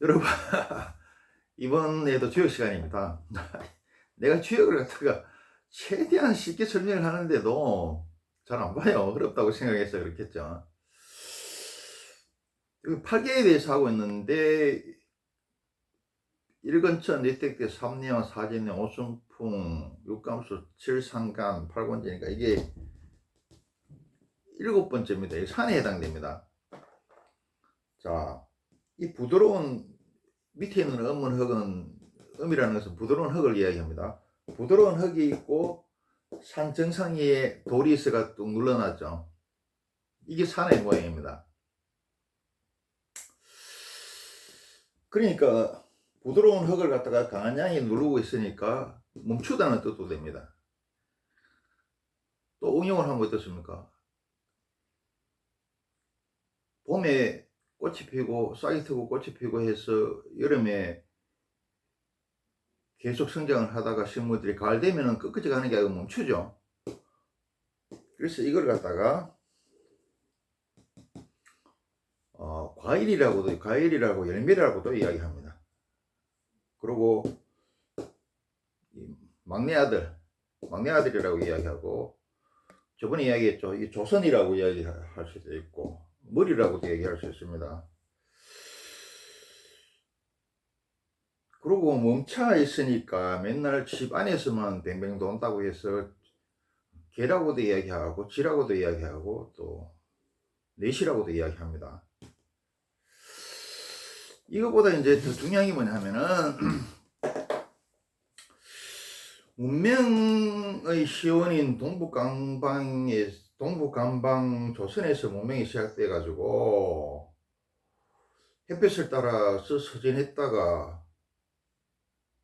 여러분, 이번에도 주역 시간입니다. 내가 주역을 갖다가 최대한 쉽게 설명을 하는데도 잘 안 봐요. 어렵다고 생각해서 그렇겠죠. 8개에 대해서 하고 있는데, 일건천, 리택대, 삼리형, 사진형, 오순풍, 육감수, 칠상간, 팔권제니까 이게 7번째입니다. 이 산에 해당됩니다. 자, 이 부드러운 밑에 있는 음은 흙은, 음이라는 것은 부드러운 흙을 이야기합니다. 부드러운 흙이 있고 산 정상위에 돌이 있어가 뚝 눌러놨죠. 이게 산의 모양입니다. 그러니까 부드러운 흙을 갖다가 강한 양이 누르고 있으니까 멈추다는 뜻도 됩니다. 또 응용을 하면 어떻습니까? 봄에 꽃이 피고 싹이 트고 꽃이 피고 해서 여름에 계속 성장을 하다가 식물들이 가을 되면은 끝까지 가는 게 아니고 멈추죠. 그래서 이걸 갖다가 과일이라고 열매라고도 이야기합니다. 그리고 막내 아들이라고 이야기하고, 저번에 이야기했죠. 이 조선이라고 이야기할 수도 있고 머리라고도 얘기할 수 있습니다. 그리고 멈춰 있으니까 맨날 집 안에서만 뱅뱅 돈다고 해서 개라고도 이야기하고 쥐라고도 이야기하고 또 넷이라고도 이야기합니다. 이거보다 이제 더 중요한 게 뭐냐면은 문명의 시원인 동북간방 조선에서 문명이 시작돼 가지고 햇볕을 따라서 서진했다가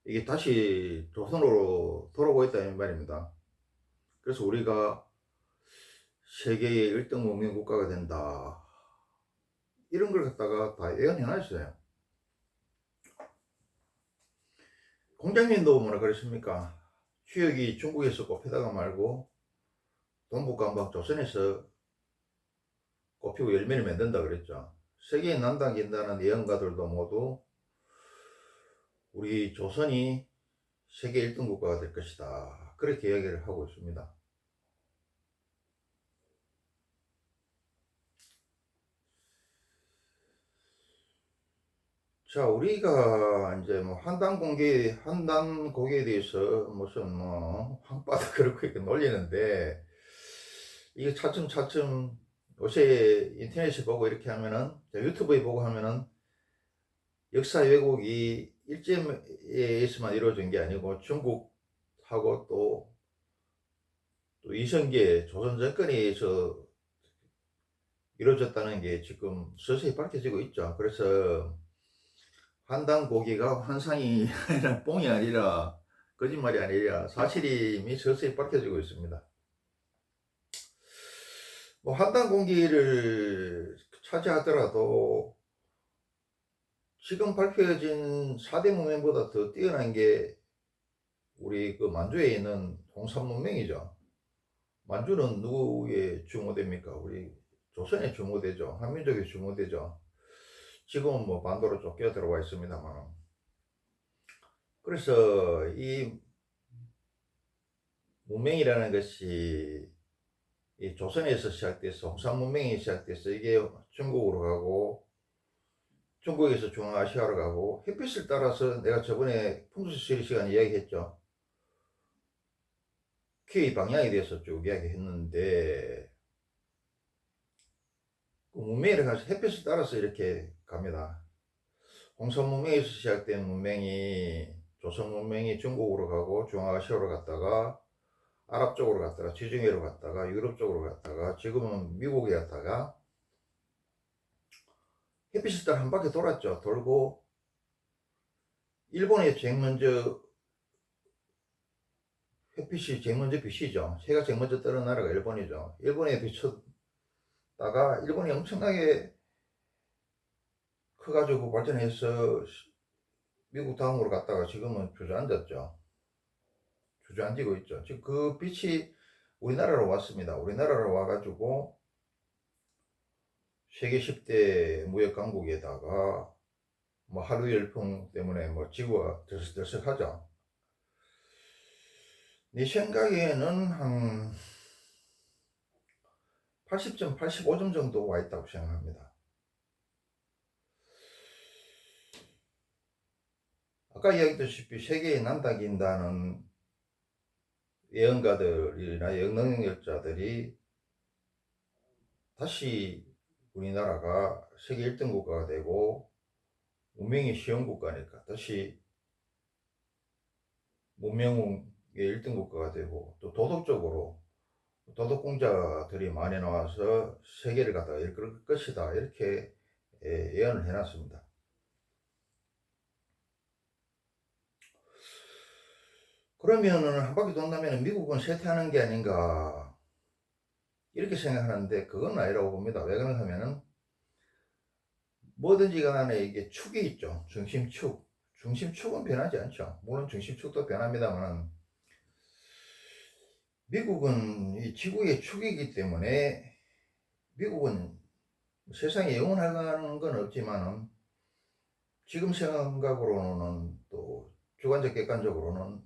이게 다시 조선으로 돌아오고 있다는 말입니다. 그래서 우리가 세계의 1등 문명 국가가 된다, 이런 걸 갖다가 다 예언해놨어요. 공장님도 뭐라 그랬습니까? 추역이 중국에서 꼽히다가 말고 동북간방 조선에서 꼽히고 열매를 맺는다 그랬죠. 세계에 난당긴다는 예언가들도 모두 우리 조선이 세계 1등 국가가 될 것이다, 그렇게 이야기를 하고 있습니다. 자, 우리가 이제 뭐 한단 고기에 대해서 무슨 뭐 황바다 그렇고 이렇게 놀리는데, 이게 차츰 요새 인터넷에 보고 이렇게 하면은, 유튜브에 보고 하면은 역사 왜곡이 일제에서만 이루어진 게 아니고 중국하고 또 이성계 조선 정권에 의해서 이루어졌다는 게 지금 서서히 밝혀지고 있죠. 그래서 한당 고기가 환상이 아니라 뽕이 아니라 거짓말이 아니라 사실이 이미 서서히 밝혀지고 있습니다. 뭐 한당 공기를 차지하더라도 지금 밝혀진 4대 문명보다 더 뛰어난 게 우리 그 만주에 있는 홍산 문명이죠. 만주는 누구의 주모대입니까? 우리 조선의 주모대죠. 한민족의 주모대죠. 지금은 뭐 반도로 쫓겨 들어와 있습니다만. 그래서 이 문명이라는 것이 이 조선에서 시작돼서 홍산 문명이 시작돼서 이게 중국으로 가고 중국에서 중앙아시아로 가고 햇빛을 따라서, 내가 저번에 풍수지리 시간에 이야기했죠. K 방향에 대해서 쭉 이야기했는데, 그 문명에 가서 햇빛을 따라서 이렇게 갑니다. 홍산 문명에서 시작된 문명이, 조선 문명이 중국으로 가고 중앙아시아로 갔다가 아랍 쪽으로 갔다가 지중해로 갔다가 유럽 쪽으로 갔다가 지금은 미국에 갔다가 햇빛을 따라 한 바퀴 돌았죠. 돌고 일본에 제일 먼저 햇빛이 제일 먼저 비치죠. 해가 제일 먼저 뜨는 나라가 일본이죠. 일본에 비쳤다가 일본이 엄청나게 커가지고 발전해서 미국 다음으로 갔다가 지금은 주저앉았죠. 주저앉고 있죠. 지금 그 빛이 우리나라로 왔습니다. 우리나라로 와가지고 세계 10대 무역 강국에다가 뭐 하루 열풍 때문에 뭐 지구가 들썩들썩하죠. 내 생각에는 한 80점, 85점 정도 와 있다고 생각합니다. 아까 이야기했다시피 세계에 남다긴다는 예언가들이나 영능력자들이 다시 우리나라가 세계 1등 국가가 되고 문명의 시험 국가니까 다시 문명의 1등 국가가 되고 또 도덕적으로 도덕공자들이 많이 나와서 세계를 갖다가 이끌 것이다 이렇게 예언을 해놨습니다. 그러면은 한 바퀴 돈다면 미국은 쇠퇴하는 게 아닌가 이렇게 생각하는데 그건 아니라고 봅니다. 왜 그런가 하면은 뭐든지 간에 이게 축이 있죠. 중심축. 중심축은 변하지 않죠. 물론 중심축도 변합니다만 미국은 이 지구의 축이기 때문에 미국은 세상에 영원하는 건 없지만은 지금 생각으로는 또 주관적 객관적으로는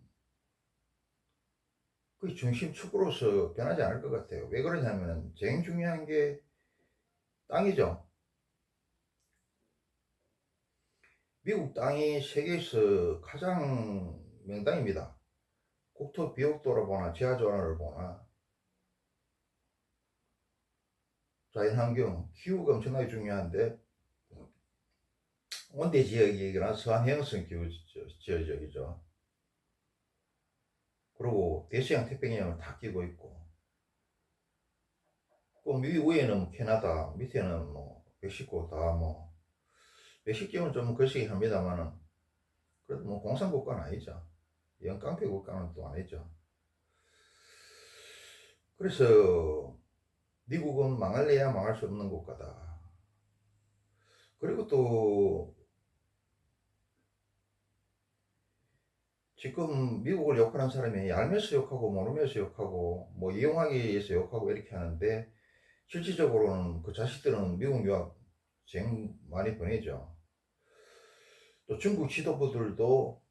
그 중심축으로서 변하지 않을 것 같아요. 왜 그러냐면은 제일 중요한 게 땅이죠. 미국 땅이 세계에서 가장 명당입니다. 국토 비옥도를 보나 지하조화를 보나 자연환경, 기후가 엄청나게 중요한데 온대 지역이거나 서해안성 기후 지역이죠. 그리고 대서양 태평양을 다 끼고 있고 그 위에는 캐나다, 밑에는 뭐 멕시코 다 뭐 멕시코는 좀 거시기 합니다만은 그래도 뭐 공산국가는 아니죠. 영깡패 국가는 또 아니죠. 그래서 미국은 망할래야 망할 수 없는 국가다. 그리고 또 지금 미국을 욕하는 사람이 알면서 욕하고 모르면서 욕하고 뭐 이용하기 위해서 욕하고 이렇게 하는데 실질적으로는 그 자식들은 미국 유학 제일 많이 보내죠. 또 중국 지도부들도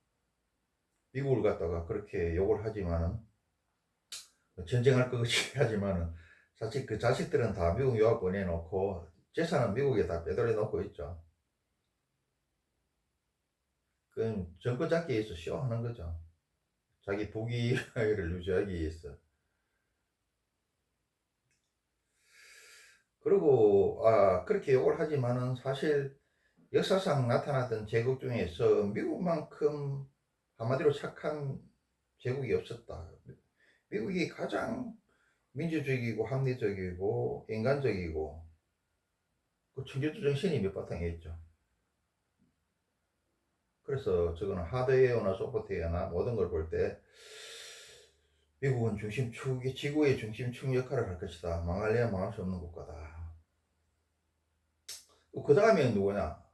미국을 갖다가 그렇게 욕을 하지만은 전쟁할 것 같이 하지만은 사실 그 자식들은 다 미국 유학 보내놓고 재산은 미국에 다 빼돌려 놓고 있죠. 그건 정권 잡기 위해서 쇼하는 거죠. 자기 부귀를 유지하기 위해서. 그리고 그렇게 욕을 하지만은 사실 역사상 나타났던 제국 중에서 미국만큼 한마디로 착한 제국이 없었다. 미국이 가장 민주적이고 합리적이고 인간적이고 그 청교도 정신이 밑바탕에 있죠. 그래서 저거는 하드웨어나 소프트웨어나 모든 걸 볼 때 미국은 중심축이 지구의 중심축 역할을 할 것이다. 망할래야 망할 수 없는 국가다. 그 다음에 누구냐?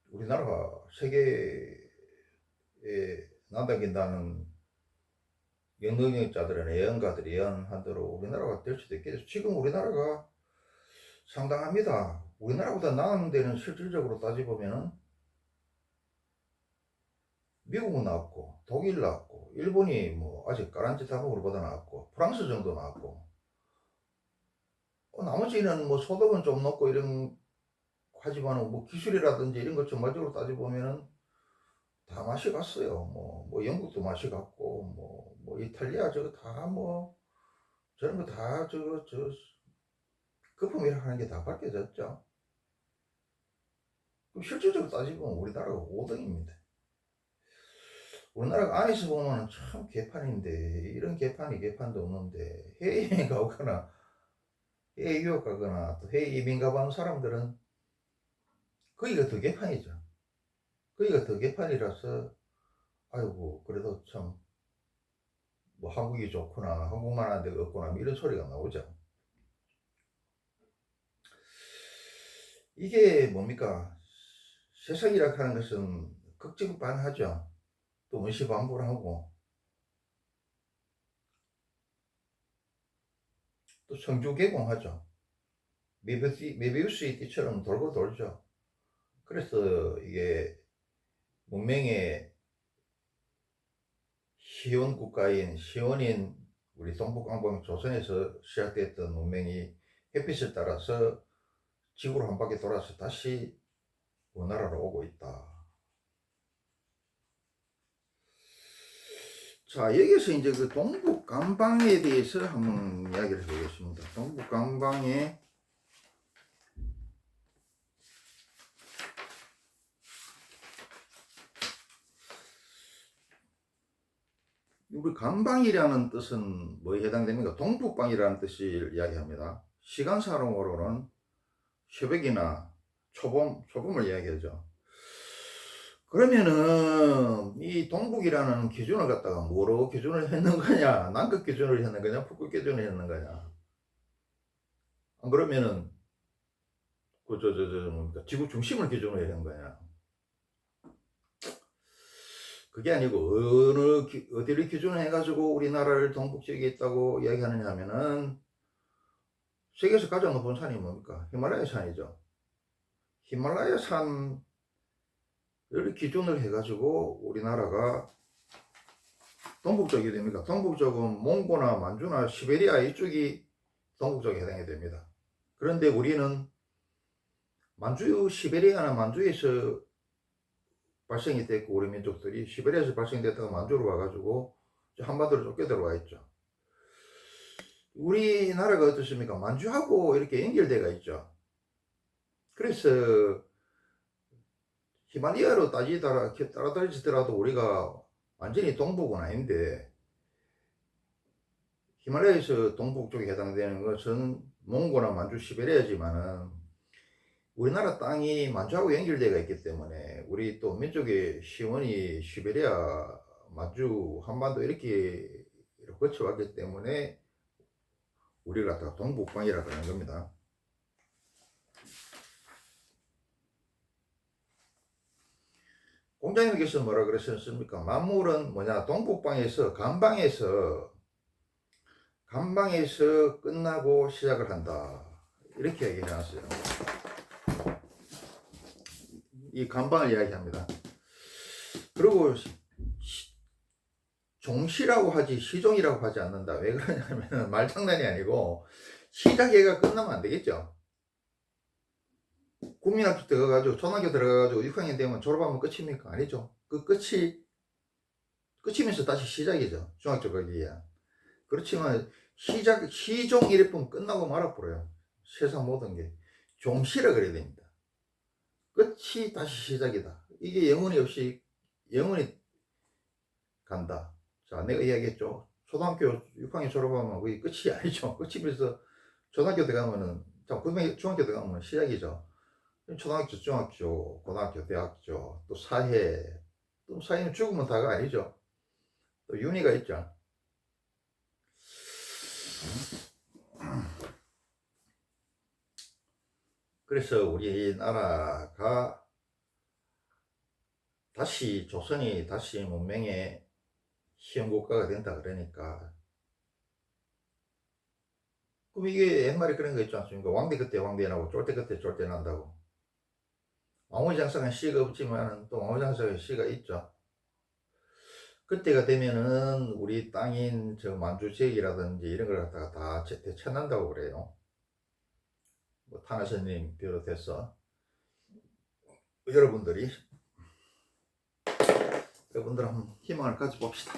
우리나라가 세계에 난다긴다는 영능력자들이나 예언가들이 예언한 대로 우리나라가 될 수도 있겠죠. 지금 우리나라가 상당합니다. 우리나라보다 나은 데는 실질적으로 따져보면은 미국은 나왔고 독일 나왔고 일본이 뭐 아직 까란짓 하고 우리보다 나왔고 프랑스 정도 나왔고 나머지는 뭐 소득은 좀 높고 이런 하지만 뭐 기술이라든지 이런 것 전반적으로 따져보면은 다 맛이 갔어요. 뭐 영국도 맛이 갔고 뭐 이탈리아 저거 다 뭐 저런 거 다 저 거품이라 하는 게 다 밝혀졌죠. 그럼 실질적으로 따지면 우리나라가 5등입니다. 우리나라가 안에서 보면 참 개판인데 이런 개판도 없는데 해외여행 가거나 해외 유학 가거나 또 해외 이민 가본 사람들은 거기가 더 개판이죠. 거기가 더 개판이라서 아이고 그래도 참 뭐 한국이 좋구나 한국만한 데가 없구나 뭐 이런 소리가 나오죠. 이게 뭡니까? 세상이라 하는 것은 걱정반하죠. 또 문시반복하고 또 성주개공하죠. 메비우스의 띠처럼 돌고 돌죠. 그래서 이게 문명의 시원 국가인 시원인 우리 동북왕봉 조선에서 시작됐던 문명이 햇빛을 따라서 지구로 한 바퀴 돌아서 다시 우리나라로 오고 있다. 자, 여기서 이제 그 동북간방에 대해서 한번 이야기를 해보겠습니다. 동북간방에 우리 간방이라는 뜻은 뭐에 해당됩니까? 동북방이라는 뜻을 이야기합니다. 시간상으로는 새벽이나 초봄을 이야기하죠. 그러면은 이 동북이라는 기준을 갖다가 뭐로 기준을 했는 거냐? 남극 기준을 했는 거냐? 북극 기준을 했는 거냐? 안 그러면은 뭡니까? 지구 중심을 기준으로 했는 거냐? 그게 아니고 어디를 기준으로 해가지고 우리나라를 동북쪽에 있다고 이야기하느냐 하면은 세계에서 가장 높은 산이 뭡니까? 히말라야 산이죠. 히말라야 산을 기준으로 해가지고 우리나라가 동북쪽이 됩니까? 동북쪽은 몽고나 만주나 시베리아 이쪽이 동북쪽에 해당이 됩니다. 그런데 우리는 시베리아나 만주에서 발생이 됐고 우리 민족들이 시베리아에서 발생됐다가 만주로 와가지고 한반도로 쫓겨 들어와 있죠. 우리나라가 어떻습니까? 만주하고 이렇게 연결되어 있죠. 그래서 히말라야로 따라다니더라도 우리가 완전히 동북은 아닌데 히말라야에서 동북 쪽에 해당되는 것은 몽고나 만주, 시베리아지만은 우리나라 땅이 만주하고 연결되어 있기 때문에 우리 또 민족의 시원이 시베리아, 만주, 한반도 이렇게 거쳐왔기 때문에 우리를 갖다가 동북방이라고 하는 겁니다. 공자님께서 뭐라 그러셨습니까? 만물은 뭐냐? 동북방에서 간방에서 끝나고 시작을 한다. 이렇게 얘기해 놨어요. 이 간방을 이야기합니다. 그리고 종시라고 하지 시종이라고 하지 않는다. 왜 그러냐면 말장난이 아니고 시작해가 끝나면 안 되겠죠. 국민학교 들어가가지고 초등학교 들어가가지고 6학년 되면 졸업하면 끝입니까? 아니죠. 그 끝이면서 다시 시작이죠. 중학교 가기야. 그렇지만 시종 이래뿐 끝나고 말아버려요. 세상 모든 게 종시라 그래야 됩니다. 끝이 다시 시작이다. 이게 영혼이 없이 영혼이 간다. 자, 내가 이야기했죠. 초등학교 6학년 졸업하면 그게 끝이 아니죠. 끝이면서 초등학교 들어가면은 중학교 들어가면 시작이죠. 초등학교, 중학교, 고등학교, 대학교, 또 사회, 또 사회는 죽으면 다가 아니죠. 또 윤회가 있죠. 그래서 우리나라가 조선이 다시 문명의 시험국가가 된다 그러니까 그럼 이게 옛말에 그런 거 있지 않습니까? 왕대 그때 왕대 나고 쫄대 그때 쫄대 난다고. 왕후장성은 시가 없지만 또 왕후장성에 시가 있죠. 그때가 되면은 우리 땅인 저 만주 지역이라든지 이런 걸 갖다가 다 되찾는다고 그래요. 뭐 탄하스님 비롯해서 여러분들 한번 희망을 가져봅시다.